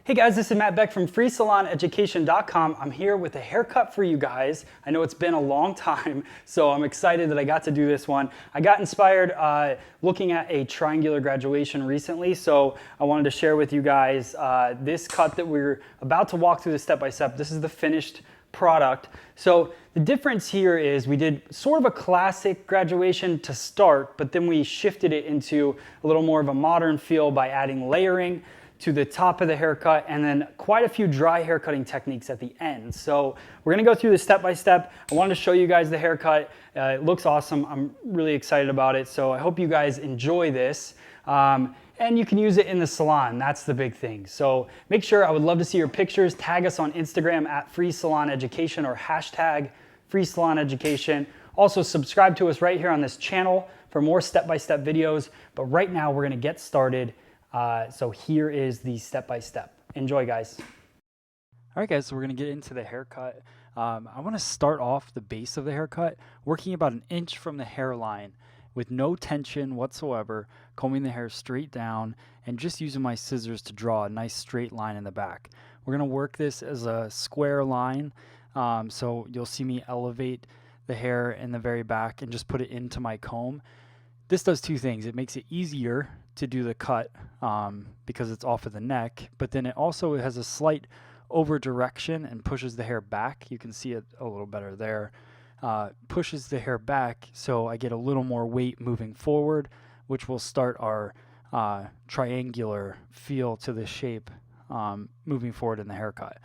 Hey guys, this is Matt Beck from freesaloneducation.com. I'm here with a haircut for you guys. I know it's been a long time, so I'm excited that I got to do this one. I got inspired looking at a triangular graduation recently, so I wanted to share with you guys this cut that we're about to walk through the step-by-step. This is the finished product. So the difference here is we did sort of a classic graduation to start, but then we shifted it into a little more of a modern feel by adding layering to the top of the haircut, and then quite a few dry haircutting techniques at the end. So we're gonna go through this step by step. I wanted to show you guys the haircut. It looks awesome. I'm really excited about it. So I hope you guys enjoy this. And you can use it in the salon. That's the big thing. So make sure, I would love to see your pictures. Tag us on Instagram at @FreeSalonEducation or hashtag #FreeSalonEducation. Also subscribe to us right here on this channel for more step-by-step videos. But right now we're gonna get started. So here is the step-by-step. Enjoy, guys. All right, guys, so we're gonna get into the haircut. I wanna start off the base of the haircut, working about 1 inch from the hairline with no tension whatsoever, combing the hair straight down and just using my scissors to draw a nice straight line in the back. We're gonna work this as a square line. So you'll see me elevate the hair in the very back and just put it into my comb. This does two things. It makes it easier to do the cut because it's off of the neck, but then it also has a slight over direction and pushes the hair back. You can see it a little better there. Pushes the hair back, so I get a little more weight moving forward, which will start our triangular feel to the shape moving forward in the haircut.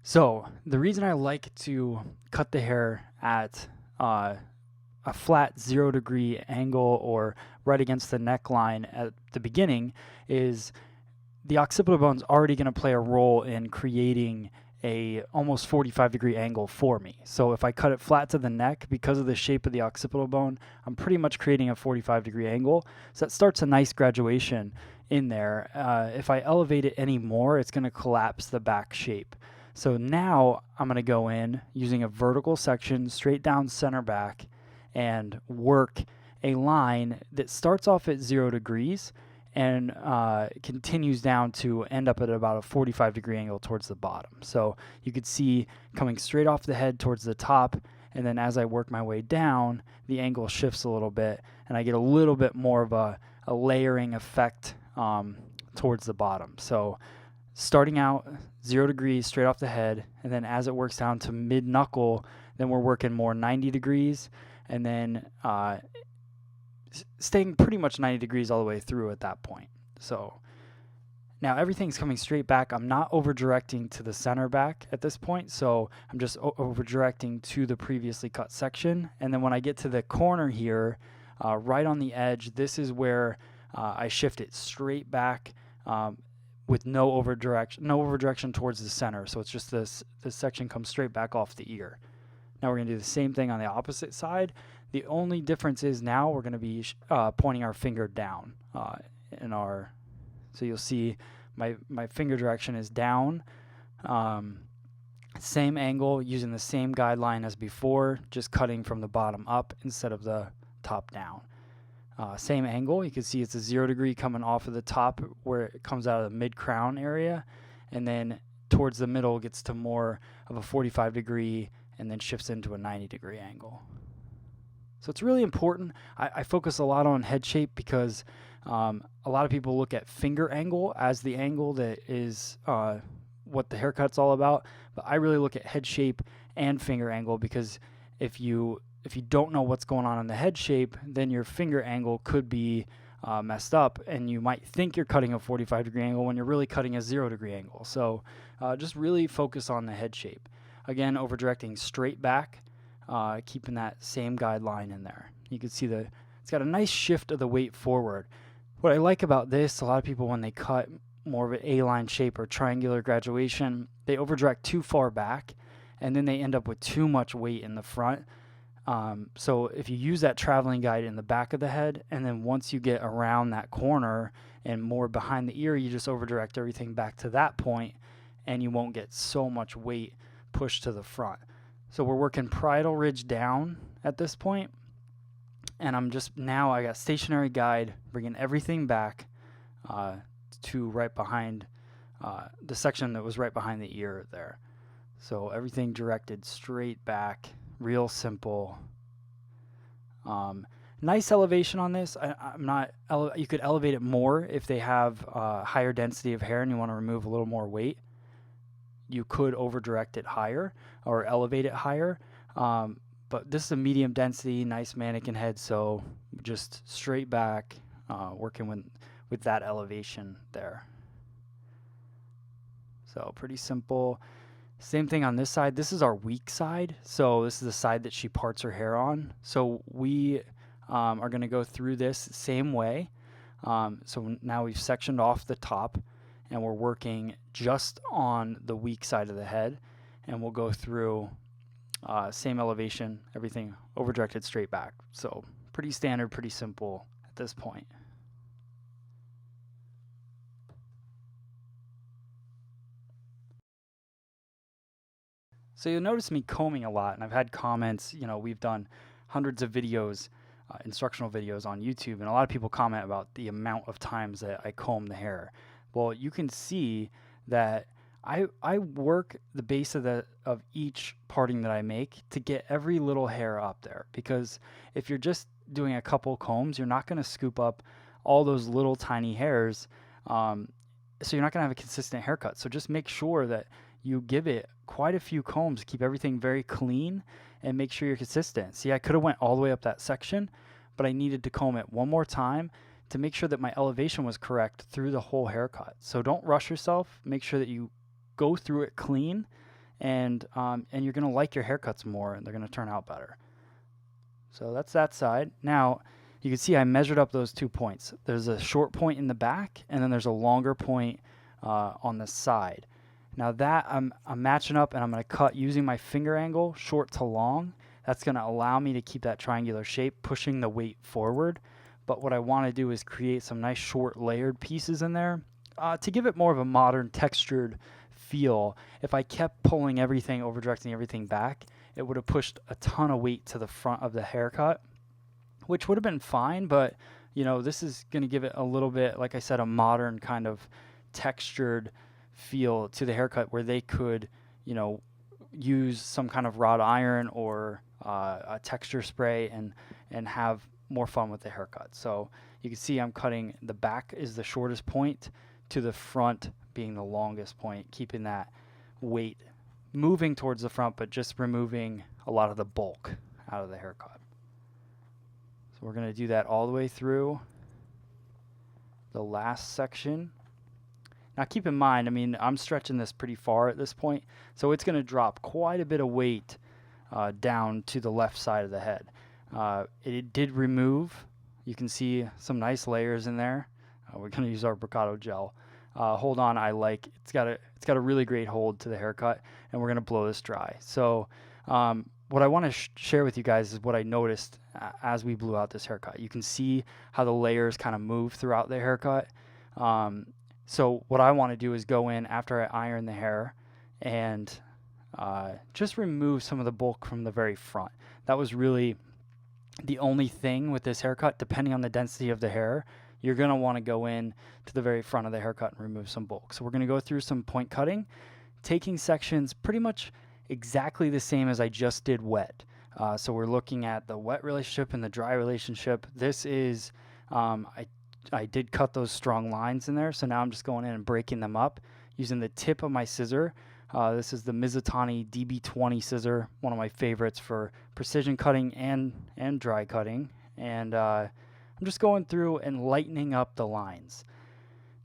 So the reason I like to cut the hair at a flat 0 degree angle or right against the neckline at the beginning is the occipital bone's already going to play a role in creating a almost 45-degree angle for me. So if I cut it flat to the neck, because of the shape of the occipital bone, I'm pretty much creating a 45-degree angle. So that starts a nice graduation in there. If I elevate it any more, it's going to collapse the back shape. So now I'm going to go in using a vertical section straight down center back and work a line that starts off at 0 degrees and continues down to end up at about a 45-degree angle towards the bottom. So you could see coming straight off the head towards the top, and then as I work my way down, the angle shifts a little bit, and I get a little bit more of a layering effect towards the bottom. So starting out 0 degrees straight off the head, and then as it works down to mid-knuckle, then we're working more 90 degrees, and then staying pretty much 90 degrees all the way through at that point. So now everything's coming straight back. I'm not over directing to the center back at this point, so I'm just over directing to the previously cut section. And then when I get to the corner here, right on the edge, this is where I shift it straight back with no over direction towards the center. So it's just this section comes straight back off the ear. Now we're going to do the same thing on the opposite side. The only difference is now we're going to be pointing our finger down so you'll see my finger direction is down. Same angle, using the same guideline as before, just cutting from the bottom up instead of the top down. Same angle, you can see it's a 0 degree coming off of the top where it comes out of the mid-crown area, and then towards the middle gets to more of a 45-degree and then shifts into a 90-degree angle. So it's really important. I focus a lot on head shape because a lot of people look at finger angle as the angle that is what the haircut's all about. But I really look at head shape and finger angle, because if you don't know what's going on in the head shape, then your finger angle could be messed up, and you might think you're cutting a 45-degree angle when you're really cutting a 0 degree angle. So just really focus on the head shape. Again, over directing straight back, keeping that same guideline in there. You can see it's got a nice shift of the weight forward. What I like about this, a lot of people when they cut more of an A-line shape or triangular graduation, they over direct too far back, and then they end up with too much weight in the front. So if you use that traveling guide in the back of the head, and then once you get around that corner and more behind the ear, you just over direct everything back to that point, and you won't get so much weight pushed to the front. So we're working parietal ridge down at this point, and I got stationary guide, bringing everything back to right behind the section that was right behind the ear there. So everything directed straight back, real simple. Nice elevation on this. You could elevate it more if they have higher density of hair and you want to remove a little more weight. You could over direct it higher or elevate it higher. But this is a medium density, nice mannequin head, so just straight back, working with that elevation there. So pretty simple. Same thing on this side. This is our weak side. So this is the side that she parts her hair on. So we are going to go through this same way. So now we've sectioned off the top and we're working just on the weak side of the head. And we'll go through same elevation, everything over directed straight back. So pretty standard, pretty simple at this point. So you'll notice me combing a lot, and I've had comments, we've done hundreds of videos, instructional videos on YouTube, and a lot of people comment about the amount of times that I comb the hair. Well, you can see that I work the base of each parting that I make to get every little hair up there, because if you're just doing a couple combs, you're not going to scoop up all those little tiny hairs, so you're not going to have a consistent haircut. So just make sure that you give it quite a few combs, keep everything very clean, and make sure you're consistent. See, I could have went all the way up that section, but I needed to comb it one more time to make sure that my elevation was correct through the whole haircut. So don't rush yourself. Make sure that you go through it clean, and you're going to like your haircuts more, and they're going to turn out better. So that's that side. Now, you can see I measured up those 2 points. There's a short point in the back, and then there's a longer point on the side. Now that I'm matching up, and I'm going to cut using my finger angle, short to long. That's going to allow me to keep that triangular shape, pushing the weight forward. But what I want to do is create some nice short layered pieces in there to give it more of a modern textured feel. If I kept pulling everything, over directing everything back, it would have pushed a ton of weight to the front of the haircut, which would have been fine. But this is going to give it a little bit, like I said, a modern kind of textured feel to the haircut, where they could use some kind of wrought iron or a texture spray and have more fun with the haircut. So you can see I'm cutting the back is the shortest point to the front being the longest point, keeping that weight moving towards the front, but just removing a lot of the bulk out of the haircut. So we're going to do that all the way through the last section. Now keep in mind, I'm stretching this pretty far at this point, so it's going to drop quite a bit of weight down to the left side of the head. It did remove, you can see some nice layers in there. We're going to use our Brigato gel. Hold on, it's got a really great hold to the haircut, and we're going to blow this dry. So what I want to share with you guys is what I noticed as we blew out this haircut. You can see how the layers kind of move throughout the haircut. So what I want to do is go in after I iron the hair and just remove some of the bulk from the very front. That was really the only thing with this haircut. Depending on the density of the hair, you're going to want to go in to the very front of the haircut and remove some bulk. So we're going to go through some point cutting, taking sections pretty much exactly the same as I just did wet. So we're looking at the wet relationship and the dry relationship. This is, I did cut those strong lines in there, so now I'm just going in and breaking them up using the tip of my scissor. This is the Mizutani DB20 scissor, one of my favorites for precision cutting and dry cutting. And I'm just going through and lightening up the lines.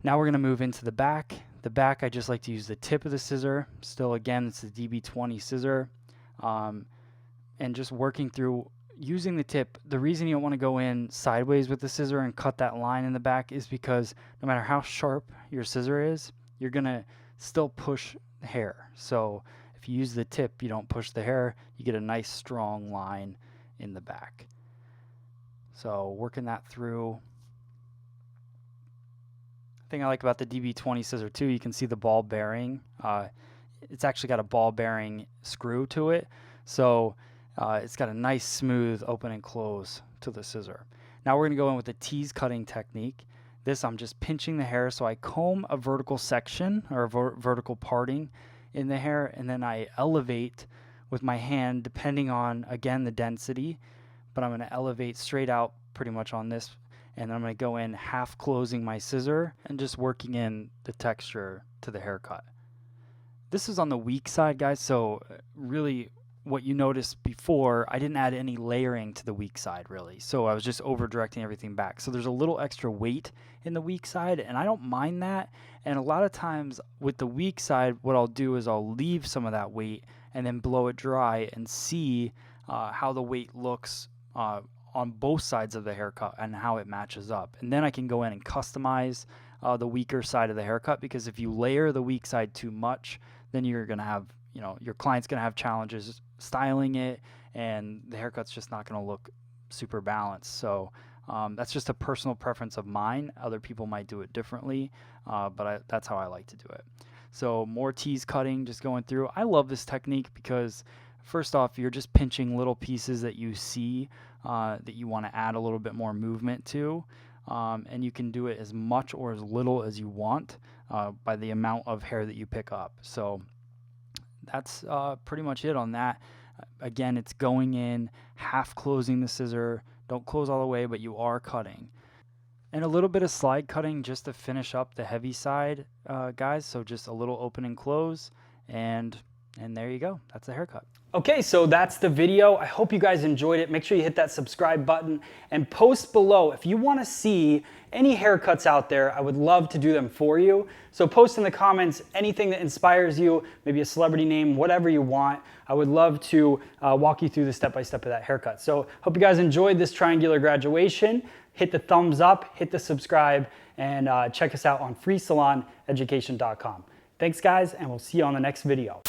Now we're going to move into the back. The back, I just like to use the tip of the scissor. Still, again, it's the DB20 scissor. And just working through using the tip. The reason you don't want to go in sideways with the scissor and cut that line in the back is because no matter how sharp your scissor is, you're going to still push the hair. So if you use the tip, you don't push the hair, you get a nice strong line in the back. So working that through. The thing I like about the DB20 scissor too, you can see the ball bearing. It's actually got a ball bearing screw to it. So it's got a nice smooth open and close to the scissor. Now we're going to go in with the tease cutting technique. This, I'm just pinching the hair, so I comb a vertical section or a vertical parting in the hair, and then I elevate with my hand depending on, again, the density, but I'm going to elevate straight out pretty much on this, and then I'm going to go in half closing my scissor and just working in the texture to the haircut. This is on the weak side, guys, so really what you noticed before, I didn't add any layering to the weak side really, so I was just over directing everything back. So there's a little extra weight in the weak side, and I don't mind that. And a lot of times with the weak side, what I'll do is I'll leave some of that weight and then blow it dry and see how the weight looks on both sides of the haircut and how it matches up. And then I can go in and customize the weaker side of the haircut, because if you layer the weak side too much, then you're going to have, your client's going to have challenges styling it, and the haircut's just not going to look super balanced. So that's just a personal preference of mine. Other people might do it differently, but that's how I like to do it. So more tease cutting, just going through. I love this technique because first off, you're just pinching little pieces that you see that you want to add a little bit more movement to, and you can do it as much or as little as you want by the amount of hair that you pick up. So that's pretty much it on that. Again, it's going in, half closing the scissor. Don't close all the way, but you are cutting. And a little bit of slide cutting just to finish up the heavy side, guys. So just a little open and close, and there you go. That's a haircut. Okay, so that's the video. I hope you guys enjoyed it. Make sure you hit that subscribe button and post below if you want to see any haircuts out there. I would love to do them for you. So post in the comments anything that inspires you, maybe a celebrity name, whatever you want. I would love to walk you through the step-by-step of that haircut. So hope you guys enjoyed this triangular graduation. Hit the thumbs up, hit the subscribe, and check us out on freesaloneducation.com. Thanks guys, and we'll see you on the next video.